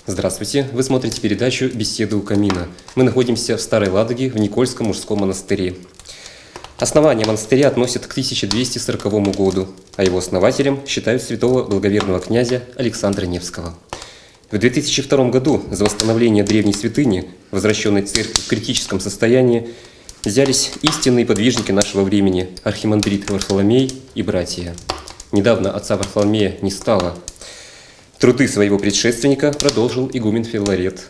Здравствуйте! Вы смотрите передачу «Беседы у камина». Мы находимся в Старой Ладоге, в Никольском мужском монастыре. Основание монастыря относят к 1240 году, а его основателем считают святого благоверного князя Александра Невского. В 2002 году за восстановление древней святыни, возвращенной церкви в критическом состоянии, взялись истинные подвижники нашего времени – архимандрит Варфоломей и братья. Недавно отца Варфоломея не стало. Труды своего предшественника продолжил игумен Филарет.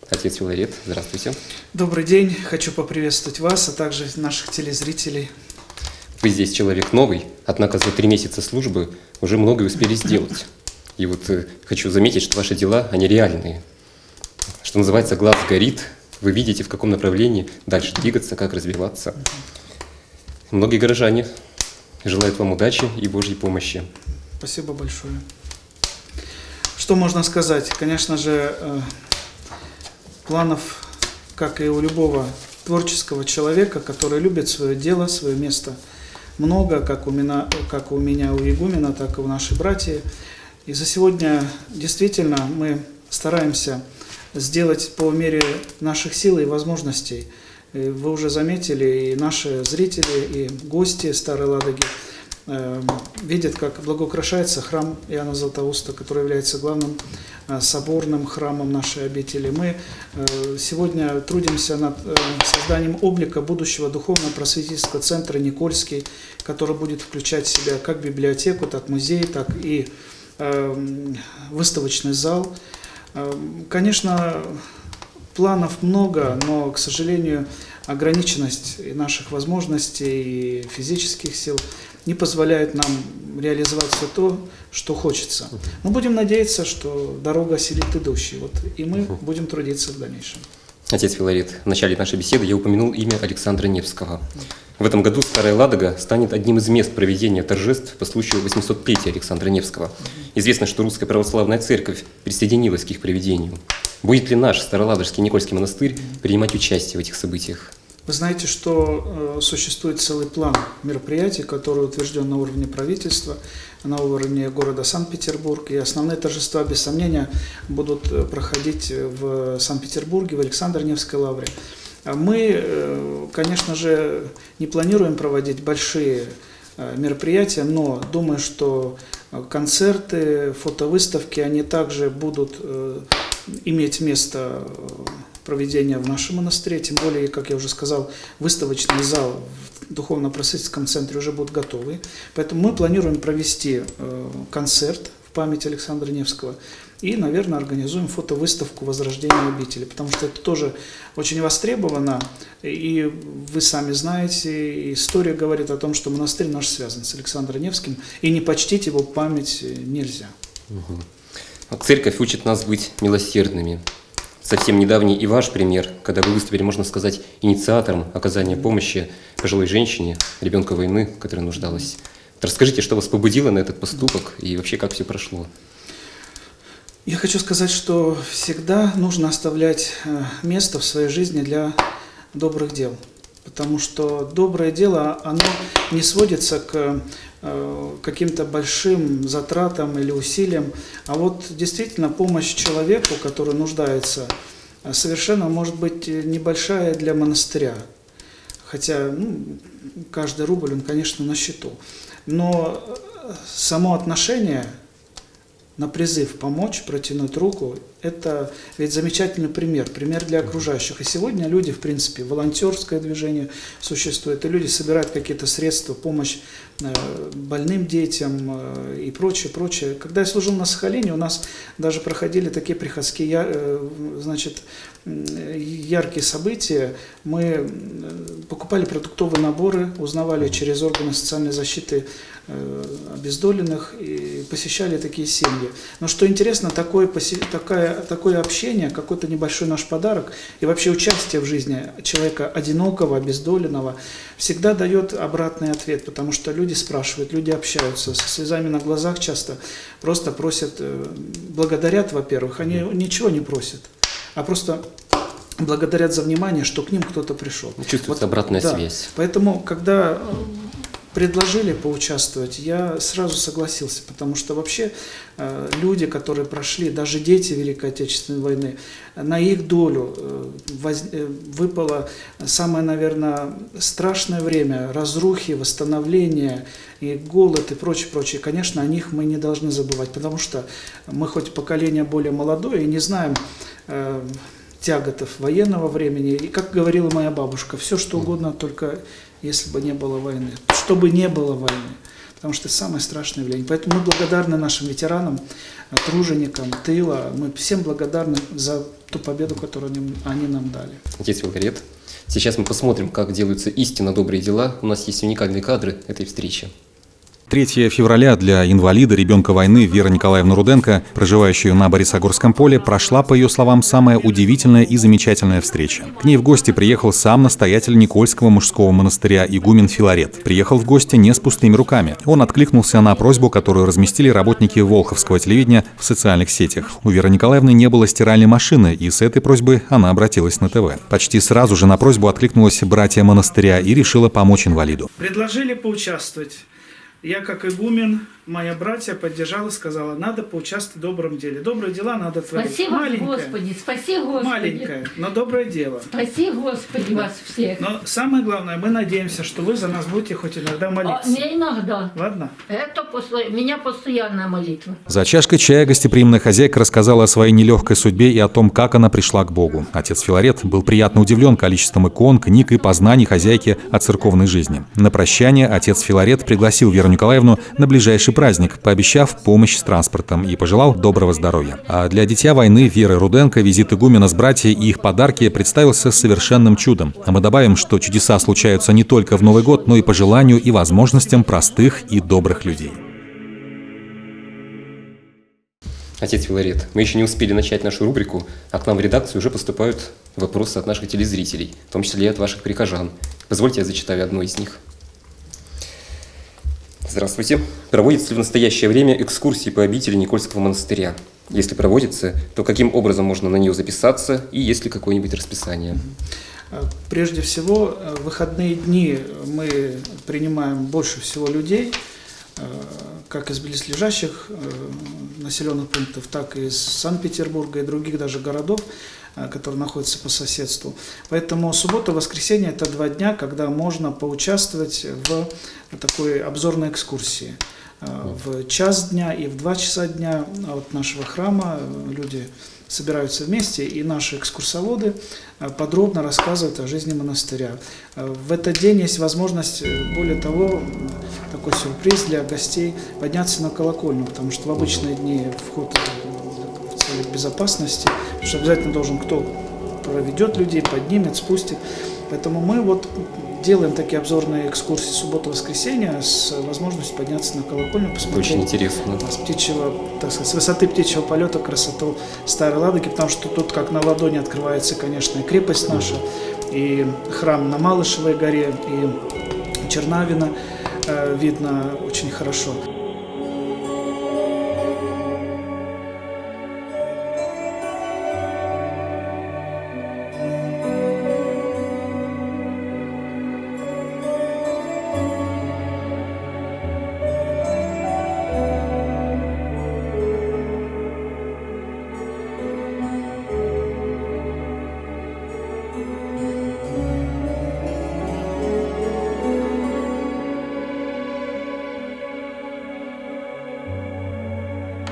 Отец Филарет, здравствуйте. Добрый день. Хочу поприветствовать вас, а также наших телезрителей. Вы здесь человек новый, однако за 3 месяца службы уже многое успели сделать. И вот хочу заметить, что ваши дела, они реальные. Что называется, глаз горит, вы видите, в каком направлении дальше двигаться, как развиваться. Многие горожане желают вам удачи и Божьей помощи. Спасибо большое. Что можно сказать? Конечно же, планов, как и у любого творческого человека, который любит свое дело, свое место, много, как у меня, у игумена, так и у нашей братьи. И за сегодня действительно мы стараемся сделать по мере наших сил и возможностей. Вы уже заметили, и наши зрители, и гости Старой Ладоги видят, как благоукрашается храм Иоанна Златоуста, который является главным соборным храмом нашей обители. Мы сегодня трудимся над созданием облика будущего духовно-просветительского центра Никольский, который будет включать в себя как библиотеку, так музей, так и выставочный зал. Конечно, планов много, но, к сожалению, ограниченность и наших возможностей, и физических сил не позволяет нам реализовать все то, что хочется. Мы будем надеяться, что дорога осилит идущий, и мы будем трудиться в дальнейшем. Отец Филарет, в начале нашей беседы я упомянул имя Александра Невского. В этом году Старая Ладога станет одним из мест проведения торжеств по случаю 800-летия Александра Невского. Известно, что Русская Православная Церковь присоединилась к их проведению. Будет ли наш Староладожский Никольский монастырь принимать участие в этих событиях? Вы знаете, что существует целый план мероприятий, который утвержден на уровне правительства, на уровне города Санкт-Петербург. И основные торжества, без сомнения, будут проходить в Санкт-Петербурге, в Александро-Невской лавре. Мы, конечно же, не планируем проводить большие мероприятия, но думаю, что концерты, фотовыставки, они также будут иметь место проведения в нашем монастыре, тем более, как я уже сказал, выставочный зал в духовно-просветительском центре уже будут готовы. Поэтому мы планируем провести концерт в память Александра Невского и, наверное, организуем фотовыставку возрождения обители, потому что это тоже очень востребовано, и вы сами знаете, история говорит о том, что монастырь наш связан с Александром Невским, и не почтить его память нельзя. Церковь учит нас быть милосердными. Совсем недавний и ваш пример, когда вы выступили, можно сказать, инициатором оказания помощи пожилой женщине, ребенку войны, которая нуждалась. Расскажите, что вас побудило на этот поступок и вообще как все прошло? Я хочу сказать, что всегда нужно оставлять место в своей жизни для добрых дел. Потому что доброе дело, оно не сводится к каким-то большим затратам или усилиям, а вот действительно помощь человеку, который нуждается, совершенно может быть небольшая для монастыря. Хотя каждый рубль, он, конечно, на счету. Но само отношение на призыв помочь, протянуть руку, это ведь замечательный пример для окружающих. И сегодня люди, в принципе, волонтерское движение существует, и люди собирают какие-то средства, помощь больным детям и прочее, прочее. Когда я служил на Сахалине, у нас даже проходили такие приходские, яркие события. Мы покупали продуктовые наборы, узнавали через органы социальной защиты обездоленных и посещали такие семьи. Но что интересно, такое общение, какой-то небольшой наш подарок и вообще участие в жизни человека одинокого, обездоленного всегда дает обратный ответ, потому что люди спрашивают, люди общаются со слезами на глазах часто, просто просят, благодарят, во-первых, они ничего не просят, а просто благодарят за внимание, что к ним кто-то пришел. Чувствуется обратная связь. Поэтому, когда предложили поучаствовать, я сразу согласился, потому что вообще люди, которые прошли, даже дети Великой Отечественной войны, на их долю выпало самое, наверное, страшное время разрухи, восстановления, и голод и прочее, прочее. Конечно, о них мы не должны забывать, потому что мы хоть поколение более молодое и не знаем тяготов военного времени. И, как говорила моя бабушка, все что угодно, только если бы не было войны. Чтобы не было войны. Потому что это самое страшное явление. Поэтому мы благодарны нашим ветеранам, труженикам тыла. Мы всем благодарны за ту победу, которую они нам дали. Отец Филарет, сейчас мы посмотрим, как делаются истинно добрые дела. У нас есть уникальные кадры этой встречи. 3 февраля для инвалида, ребенка войны Веры Николаевны Руденко, проживающую на Борисогорском поле, прошла, по ее словам, самая удивительная и замечательная встреча. К ней в гости приехал сам настоятель Никольского мужского монастыря игумен Филарет. Приехал в гости не с пустыми руками. Он откликнулся на просьбу, которую разместили работники Волховского телевидения в социальных сетях. У Веры Николаевны не было стиральной машины, и с этой просьбой она обратилась на ТВ. Почти сразу же на просьбу откликнулась братья монастыря и решила помочь инвалиду. Предложили поучаствовать. Я, как игумен, моя братья поддержала, сказала, надо поучаствовать в добром деле. Добрые дела надо творить. Спаси вас, Господи, спаси Господи. Маленькое, но доброе дело. Спаси, Господи, вас всех. Но самое главное, мы надеемся, что вы за нас будете хоть иногда молиться. Не иногда. Ладно? Это меня постоянная молитва. За чашкой чая гостеприимная хозяйка рассказала о своей нелегкой судьбе и о том, как она пришла к Богу. Отец Филарет был приятно удивлен количеством икон, книг и познаний хозяйки о церковной жизни. На прощание отец Филарет пригласил Веру Николаевну на ближайший праздник, пообещав помощь с транспортом и пожелал доброго здоровья. А для дитя войны Веры Руденко визит игумена с братьями и их подарки представился совершенным чудом. А мы добавим, что чудеса случаются не только в Новый год, но и по желанию и возможностям простых и добрых людей. Отец Филарет, мы еще не успели начать нашу рубрику, а к нам в редакцию уже поступают вопросы от наших телезрителей, в том числе и от ваших прихожан. Позвольте, я зачитаю одну из них. Здравствуйте. Проводятся ли в настоящее время экскурсии по обители Никольского монастыря? Если проводится, то каким образом можно на нее записаться и есть ли какое-нибудь расписание? Прежде всего, в выходные дни мы принимаем больше всего людей, как из близлежащих населенных пунктов, так и из Санкт-Петербурга и других даже городов, которые находятся по соседству. Поэтому суббота и воскресенье – это 2 дня, когда можно поучаствовать в такой обзорной экскурсии. В час дня и в 2 часа дня от нашего храма люди собираются вместе, и наши экскурсоводы подробно рассказывают о жизни монастыря. В этот день есть возможность, более того, такой сюрприз для гостей, подняться на колокольню, потому что в обычные дни вход в целях безопасности, потому что обязательно должен кто проведет людей, поднимет, спустит. Поэтому мы вот делаем такие обзорные экскурсии субботу-воскресенье с возможностью подняться на колокольню, посмотреть. Очень интересно. С птичьего, так сказать, с высоты птичьего полета красоту Старой Ладоги, потому что тут как на ладони открывается, конечно, и крепость наша, и храм на Малышевой горе, и Чернавино видно очень хорошо.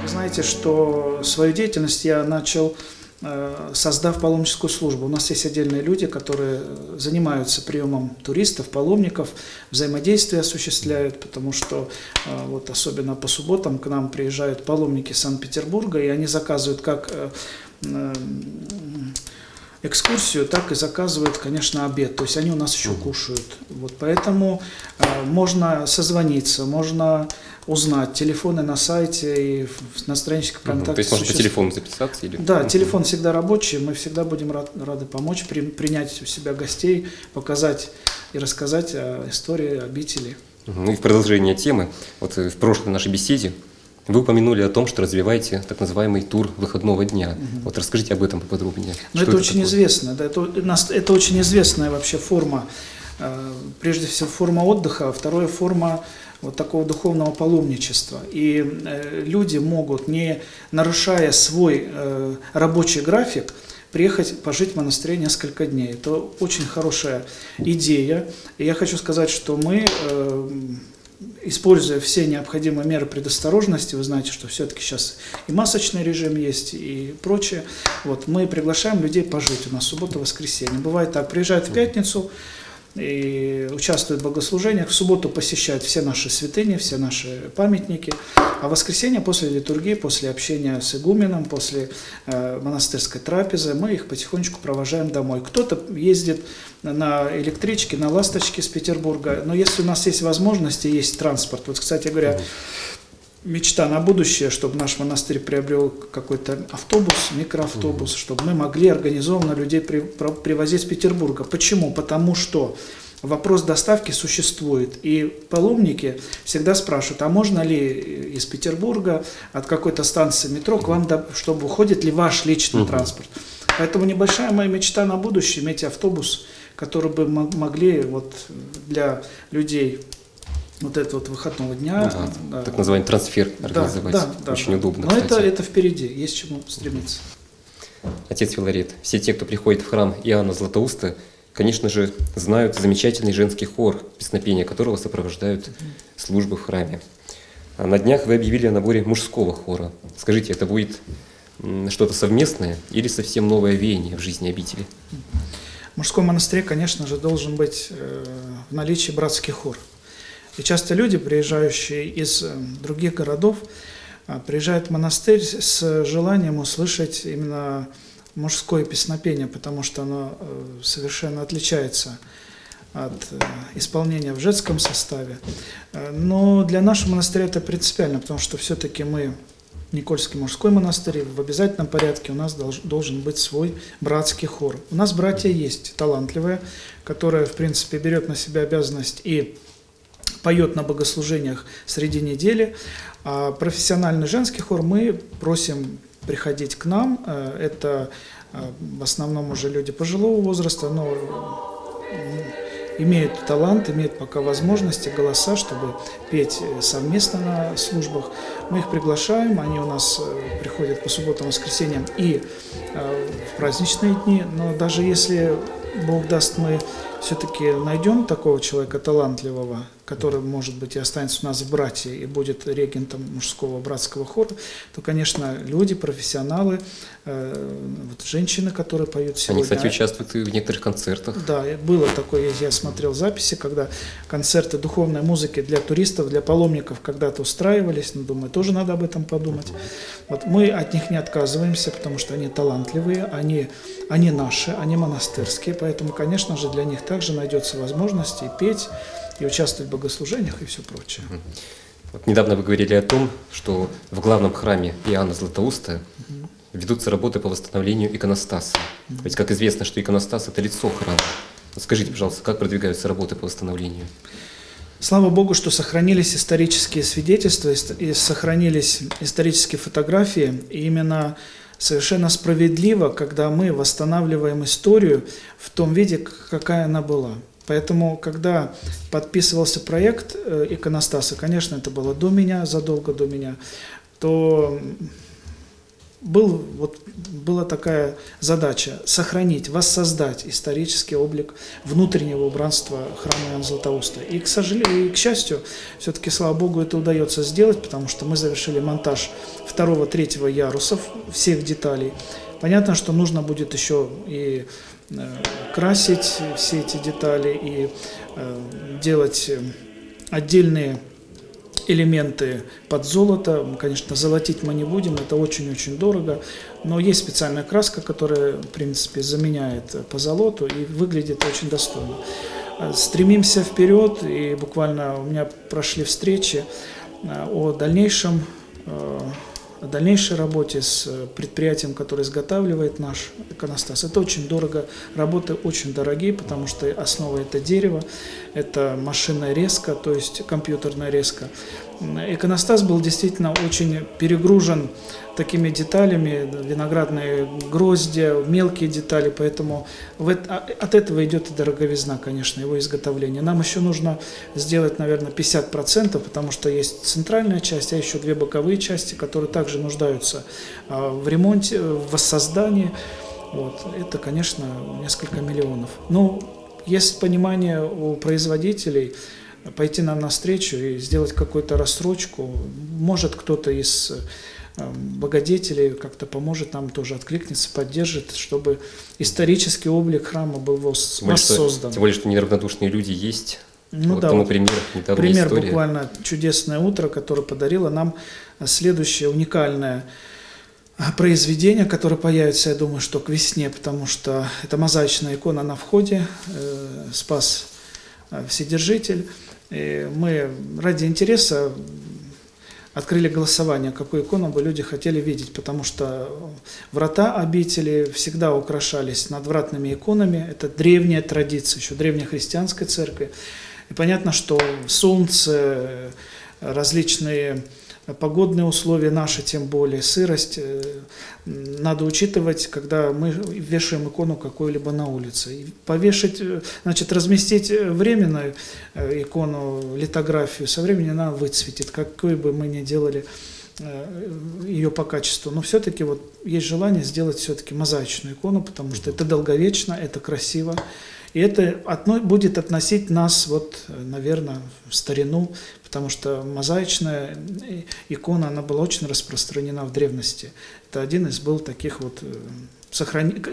Знаете, что свою деятельность я начал, создав паломническую службу. У нас есть отдельные люди, которые занимаются приемом туристов, паломников, взаимодействие осуществляют, потому что вот особенно по субботам к нам приезжают паломники Санкт-Петербурга, и они заказывают как экскурсию, так и заказывают, конечно, обед. То есть они у нас еще кушают. Вот, поэтому можно созвониться, можно узнать. Телефоны на сайте и на страничке ВКонтакте. То есть можно по телефону записаться? Или? Да, телефон всегда рабочий. Мы всегда будем рады помочь, принять у себя гостей, показать и рассказать о истории обители. Ну и в продолжение темы, вот в прошлой нашей беседе вы упомянули о том, что развиваете так называемый тур выходного дня. Вот расскажите об этом поподробнее. Ну, это очень известно. Да, это очень известная вообще форма прежде всего форма отдыха, а второе форма вот такого духовного паломничества. И люди могут, не нарушая свой рабочий график, приехать пожить в монастыре несколько дней. Это очень хорошая идея. И я хочу сказать, что мы, используя все необходимые меры предосторожности, вы знаете, что все-таки сейчас и масочный режим есть, и прочее, вот, мы приглашаем людей пожить у нас суббота-воскресенье. Бывает так, приезжают в пятницу и участвуют в богослужениях, в субботу посещают все наши святыни, все наши памятники, а в воскресенье после литургии, после общения с игуменом, после монастырской трапезы мы их потихонечку провожаем домой. Кто-то ездит на электричке, на ласточке с Петербурга, но если у нас есть возможности, есть транспорт, вот, кстати говоря, мечта на будущее, чтобы наш монастырь приобрел какой-то автобус, микроавтобус, чтобы мы могли организованно людей привозить с Петербурга. Почему? Потому что вопрос доставки существует. И паломники всегда спрашивают, а можно ли из Петербурга от какой-то станции метро к вам, чтобы уходит ли ваш личный транспорт. Поэтому небольшая моя мечта на будущее, иметь автобус, который бы могли вот для людей вот этого вот выходного дня. Да. Так называемый трансфер организовать. Да, очень удобно, но кстати. это впереди, есть к чему стремиться. Отец Филарет, все те, кто приходит в храм Иоанна Златоуста, конечно же, знают замечательный женский хор, песнопения которого сопровождают службы в храме. А на днях вы объявили о наборе мужского хора. Скажите, это будет что-то совместное или совсем новое веяние в жизни обители? В мужском монастыре, конечно же, должен быть в наличии братский хор. И часто люди, приезжающие из других городов, приезжают в монастырь с желанием услышать именно мужское песнопение, потому что оно совершенно отличается от исполнения в женском составе. Но для нашего монастыря это принципиально, потому что все-таки мы Никольский мужской монастырь, в обязательном порядке у нас должен быть свой братский хор. У нас братья есть талантливые, которые, в принципе, берет на себя обязанность и поет на богослужениях среди недели. А профессиональный женский хор мы просим приходить к нам. Это в основном уже люди пожилого возраста, но имеют талант, имеют пока возможности, голоса, чтобы петь совместно на службах. Мы их приглашаем, они у нас приходят по субботам, воскресеньям и в праздничные дни. Но даже если Бог даст, мы все-таки найдем такого человека талантливого, который, может быть, и останется у нас в братье и будет регентом мужского братского хора, то, конечно, люди, профессионалы, вот женщины, которые поют сегодня. Они, кстати, участвуют и в некоторых концертах. Да, было такое, я смотрел записи, когда концерты духовной музыки для туристов, для паломников когда-то устраивались, но думаю, тоже надо об этом подумать. Вот мы от них не отказываемся, потому что они талантливые, они наши, они монастырские, поэтому, конечно же, для них также найдется возможность и петь, и участвовать в богослужениях и все прочее. Вот недавно вы говорили о том, что в главном храме Иоанна Златоуста ведутся работы по восстановлению иконостаса. Ведь, как известно, что иконостас – это лицо храма. Вот скажите, пожалуйста, как продвигаются работы по восстановлению? Слава Богу, что сохранились исторические свидетельства и сохранились исторические фотографии. И именно совершенно справедливо, когда мы восстанавливаем историю в том виде, какая она была. Поэтому, когда подписывался проект иконостаса, конечно, это было до меня, задолго до меня, то была такая задача – сохранить, воссоздать исторический облик внутреннего убранства храма Иоанна Златоуста. И, к сожалению, и к счастью, все-таки, слава Богу, это удается сделать, потому что мы завершили монтаж 2-3 ярусов, всех деталей. Понятно, что нужно будет еще и красить все эти детали и делать отдельные элементы под золото. Конечно, золотить мы не будем, это очень-очень дорого, но есть специальная краска, которая, в принципе, заменяет позолоту и выглядит очень достойно. Стремимся вперед, и буквально у меня прошли встречи о дальнейшей работе с предприятием, которое изготавливает наш иконостас. Это очень дорого, работы очень дорогие, потому что основа – это дерево, это машинная резка, то есть компьютерная резка. иконостас был действительно очень перегружен такими деталями, виноградные гроздья, мелкие детали, поэтому от этого идет и дороговизна, конечно, его изготовления. Нам еще нужно сделать, наверное, 50%, потому что есть центральная часть, а еще 2 боковые части, которые также нуждаются в ремонте, в воссоздании. Вот. Это, конечно, несколько миллионов. Но есть понимание у производителей пойти нам навстречу и сделать какую-то рассрочку. Может, кто-то из благодетелей как-то поможет нам, тоже откликнется, поддержит, чтобы исторический облик храма был воссоздан. Тем более, что неравнодушные люди есть. Ну вот да, тому вот пример пример история. буквально чудесное утро, которое подарило нам следующее уникальное произведение, которое появится, я думаю, что к весне, потому что это мозаичная икона на входе, Спас Вседержитель. И мы ради интереса открыли голосование, какую икону бы люди хотели видеть, потому что врата обители всегда украшались надвратными иконами. Это древняя традиция, еще древнехристианской церкви. И понятно, что солнце, различные погодные условия наши, тем более сырость, надо учитывать, когда мы вешаем икону какую-либо на улице. И повешать, значит, разместить временную икону, литографию, со временем она выцветит, какой бы мы ни делали ее по качеству. Но все-таки вот есть желание сделать все-таки мозаичную икону, потому что это долговечно, это красиво. И это будет относить нас, вот, наверное, в старину, потому что мозаичная икона, она была очень распространена в древности. Это один из был таких вот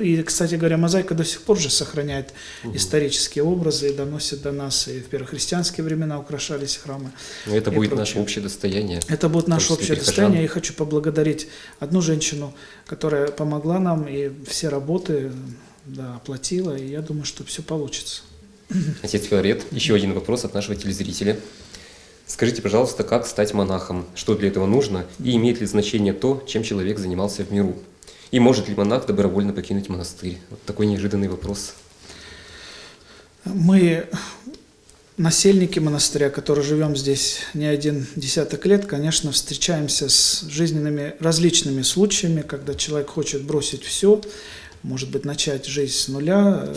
И, кстати говоря, мозаика до сих пор же сохраняет исторические образы и доносит до нас. И в первохристианские времена украшались храмы. Но это будет наше общее достояние. Это будет наше общее достояние. Я хочу поблагодарить одну женщину, которая помогла нам и все работы оплатила. И я думаю, что все получится. Отец Филарет, еще один вопрос от нашего телезрителя. Скажите, пожалуйста, как стать монахом? Что для этого нужно? И имеет ли значение то, чем человек занимался в миру? И может ли монах добровольно покинуть монастырь? Вот такой неожиданный вопрос. Мы, насельники монастыря, которые живем здесь не один десяток лет, конечно, встречаемся с жизненными различными случаями, когда человек хочет бросить все, может быть, начать жизнь с нуля.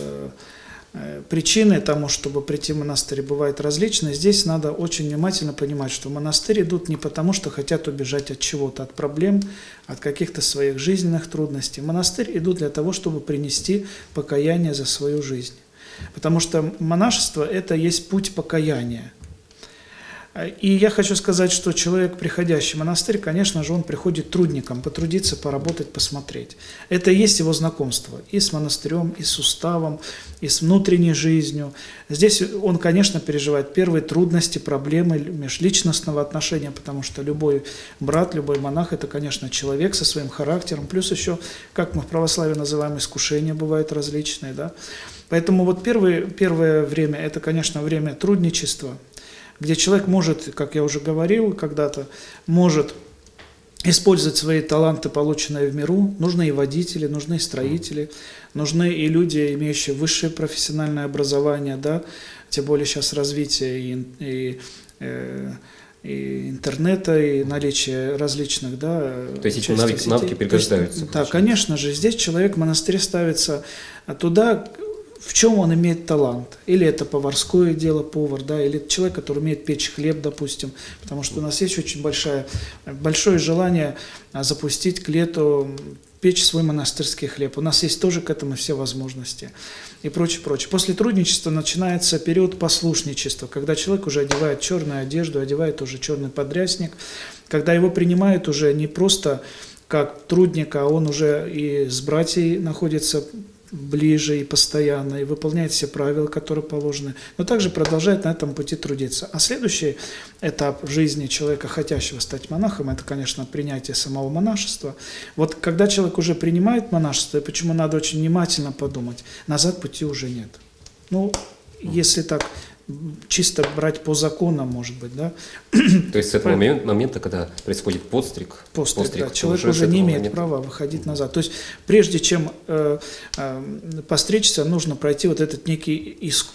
Причины тому, чтобы прийти в монастырь, бывают различные. Здесь надо очень внимательно понимать, что в монастырь идут не потому, что хотят убежать от чего-то, от проблем, от каких-то своих жизненных трудностей. В монастырь идут для того, чтобы принести покаяние за свою жизнь. Потому что монашество – это есть путь покаяния. И я хочу сказать, что человек, приходящий в монастырь, конечно же, он приходит трудником, потрудиться, поработать, посмотреть. Это и есть его знакомство и с монастырем, и с уставом, и с внутренней жизнью. Здесь он, конечно, переживает первые трудности, проблемы межличностного отношения, потому что любой брат, любой монах – это, конечно, человек со своим характером. Плюс еще, как мы в православии называем, искушения бывают различные. Да? Поэтому вот первое время – это, конечно, время трудничества, где человек может, как я уже говорил когда-то, может использовать свои таланты, полученные в миру. Нужны и водители, нужны и строители, нужны и люди, имеющие высшее профессиональное образование, да, тем более сейчас развитие и интернета, и наличие различных, да. То есть эти навыки пригождаются. Да, конечно же, здесь человек в монастыре ставится туда, в чем он имеет талант. Или это поварское дело, повар, да, или человек, который умеет печь хлеб, допустим. Потому что у нас есть очень большое желание запустить к лету, печь свой монастырский хлеб. У нас есть тоже к этому все возможности. И прочее, прочее. После трудничества начинается период послушничества, когда человек уже одевает черную одежду, одевает уже черный подрясник, когда его принимают уже не просто как трудника, а он уже и с братьями находится ближе и постоянно, и выполняет все правила, которые положены, но также продолжает на этом пути трудиться. А следующий этап жизни человека, хотящего стать монахом, это, конечно, принятие самого монашества. Вот когда человек уже принимает монашество, и почему надо очень внимательно подумать, назад пути уже нет. Ну, если так чисто брать по законам, может быть, да. То есть с этого момента, когда происходит подстриг, Постриг, да, то человек с уже этого не имеет момента- права выходить назад. То есть прежде чем постричься, нужно пройти вот этот некий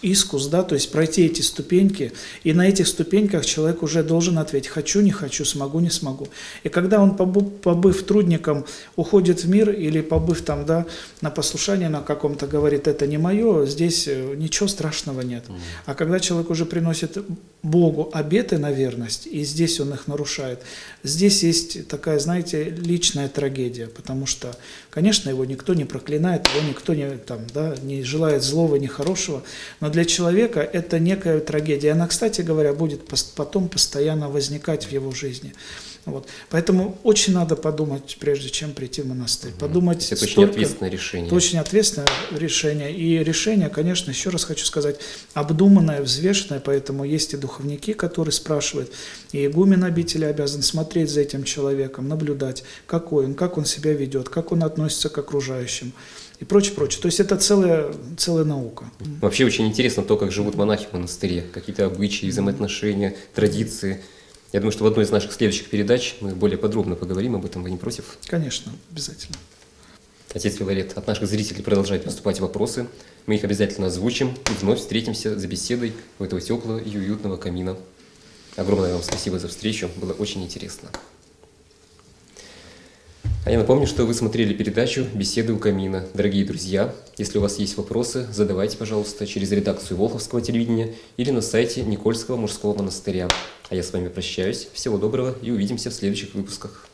искус, да, то есть пройти эти ступеньки, и на этих ступеньках человек уже должен ответить: хочу, не хочу, смогу, не смогу. И когда он, побыв трудником, уходит в мир, или побыв там, да, на послушании на каком-то, говорит: это не мое, здесь ничего страшного нет. А когда человек уже приносит Богу обеты на верность, и здесь он их нарушает, здесь есть такая, знаете, личная трагедия, потому что, конечно, его никто не проклинает, его никто не желает злого, ни хорошего, но для человека это некая трагедия. Она, кстати говоря, будет потом постоянно возникать в его жизни. Вот. Поэтому очень надо подумать, прежде чем прийти в монастырь. Подумать. То есть это очень ответственное решение. Это очень ответственное решение. И решение, конечно, еще раз хочу сказать, обдуманное, взвешенное. Поэтому есть и духовники, которые спрашивают, и игумен обители обязан смотреть за этим человеком, наблюдать, какой он, как он себя ведет, как он относится к окружающим и прочее, прочее. То есть это целая наука. Вообще очень интересно то, как живут монахи в монастыре, какие-то обычаи, взаимоотношения, традиции. Я думаю, что в одной из наших следующих передач мы более подробно поговорим об этом. Вы не против? Конечно, обязательно. Отец Филарет, от наших зрителей продолжают поступать вопросы. Мы их обязательно озвучим и вновь встретимся за беседой у этого теплого и уютного камина. Огромное вам спасибо за встречу, было очень интересно. А я напомню, что вы смотрели передачу «Беседы у камина». Дорогие друзья, если у вас есть вопросы, задавайте, пожалуйста, через редакцию Волховского телевидения или на сайте Никольского мужского монастыря. А я с вами прощаюсь. Всего доброго и увидимся в следующих выпусках.